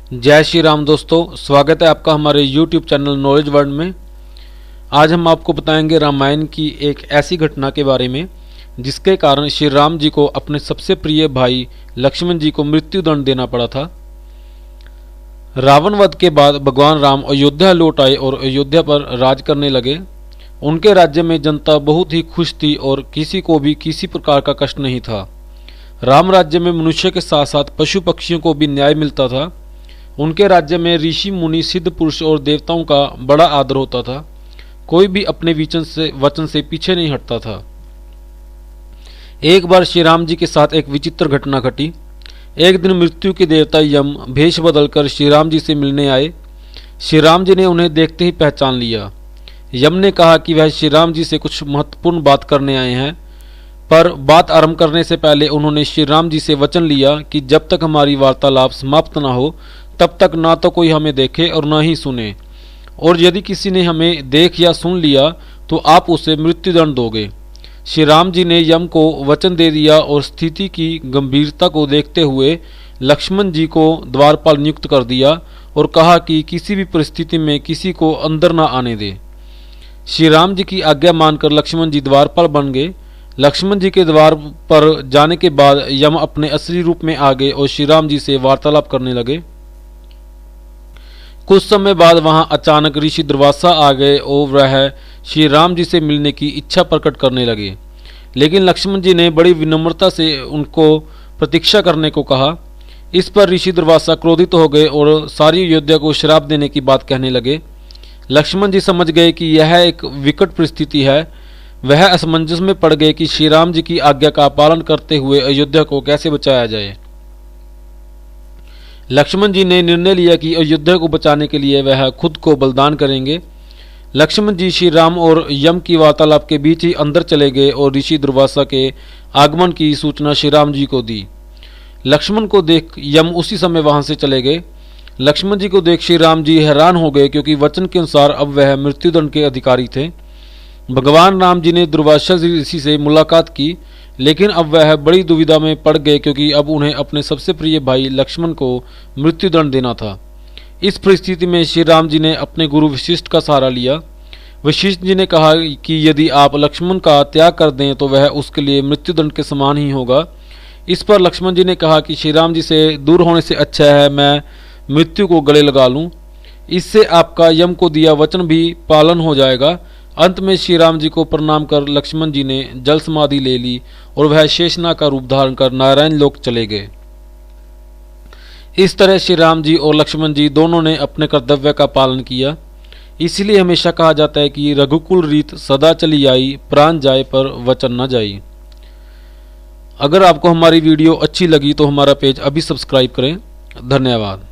जय श्री राम दोस्तों, स्वागत है आपका हमारे YouTube चैनल नॉलेज वर्ल्ड में। आज हम आपको बताएंगे रामायण की एक ऐसी घटना के बारे में जिसके कारण श्री राम जी को अपने सबसे प्रिय भाई लक्ष्मण जी को मृत्युदंड देना पड़ा था। रावण वध के बाद भगवान राम अयोध्या लौट आए और अयोध्या पर राज करने लगे। उनके राज्य में जनता बहुत ही खुश थी और किसी को भी किसी प्रकार का कष्ट नहीं था। राम राज्य में मनुष्य के साथ साथ पशु पक्षियों को भी न्याय मिलता था। उनके राज्य में ऋषि मुनि सिद्ध पुरुष और देवताओं का बड़ा आदर होता था। कोई भी अपने वचन से पीछे नहीं हटता था। एक बार श्री राम जी के साथ एक विचित्र घटना घटी। एक दिन मृत्यु के देवता यम भेष बदलकर श्री राम जी से मिलने आए। श्री राम जी ने उन्हें देखते ही पहचान लिया। यम ने कहा कि वह श्री राम जी से कुछ महत्वपूर्ण बात करने आए हैं, पर बात आरंभ करने से पहले उन्होंने श्री राम जी से वचन लिया कि जब तक हमारी वार्तालाप समाप्त न हो तब तक ना तो कोई हमें देखे और न ही सुने, और यदि किसी ने हमें देख या सुन लिया तो आप उसे मृत्युदंड दोगे। श्री राम जी ने यम को वचन दे दिया और स्थिति की गंभीरता को देखते हुए लक्ष्मण जी को द्वारपाल नियुक्त कर दिया और कहा कि किसी भी परिस्थिति में किसी को अंदर न आने दे। श्री राम जी की आज्ञा मानकर लक्ष्मण जी द्वारपाल बन गए। लक्ष्मण जी के द्वार पर जाने के बाद यम अपने असली रूप में आ गए और श्री राम जी से वार्तालाप करने लगे। कुछ समय बाद वहां अचानक ऋषि दुर्वासा आ गए और वह श्री राम जी से मिलने की इच्छा प्रकट करने लगे, लेकिन लक्ष्मण जी ने बड़ी विनम्रता से उनको प्रतीक्षा करने को कहा। इस पर ऋषि दुर्वासा क्रोधित हो गए और सारी अयोध्या को श्राप देने की बात कहने लगे। लक्ष्मण जी समझ गए कि यह एक विकट परिस्थिति है। वह असमंजस में पड़ गए कि श्री राम जी की आज्ञा का पालन करते हुए अयोध्या को कैसे बचाया जाए। लक्ष्मण जी ने निर्णय लिया कि अयोध्या को बचाने के लिए वह खुद को बलिदान करेंगे। लक्ष्मण जी श्री राम और यम की वार्तालाप के बीच ही अंदर चले गए और ऋषि दुर्वासा के आगमन की सूचना श्री राम जी को दी। लक्ष्मण को देख यम उसी समय वहां से चले गए। लक्ष्मण जी को देख श्री राम जी हैरान हो गए, क्योंकि वचन के अनुसार अब वह मृत्युदंड के अधिकारी थे। भगवान राम जी ने दुर्वासा ऋषि से मुलाकात की, लेकिन अब वह बड़ी दुविधा में पड़ गए, क्योंकि अब उन्हें अपने सबसे प्रिय भाई लक्ष्मण को मृत्युदंड देना था। इस परिस्थिति में श्री राम जी ने अपने गुरु वशिष्ठ का सहारा लिया। वशिष्ठ जी ने कहा कि यदि आप लक्ष्मण का त्याग कर दें तो वह उसके लिए मृत्युदंड के समान ही होगा। इस पर लक्ष्मण जी ने कहा कि श्री राम जी से दूर होने से अच्छा है मैं मृत्यु को गले लगा लूं। इससे आपका यम को दिया वचन भी पालन हो जाएगा। अंत में श्री राम जी को प्रणाम कर लक्ष्मण जी ने जल समाधि ले ली और वह शेषनाग का रूप धारण कर नारायण लोक चले गए। इस तरह श्री राम जी और लक्ष्मण जी दोनों ने अपने कर्तव्य का पालन किया। इसलिए हमेशा कहा जाता है कि रघुकुल रीत सदा चली आई, प्राण जाए पर वचन न जाई। अगर आपको हमारी वीडियो अच्छी लगी तो हमारा पेज अभी सब्सक्राइब करें। धन्यवाद।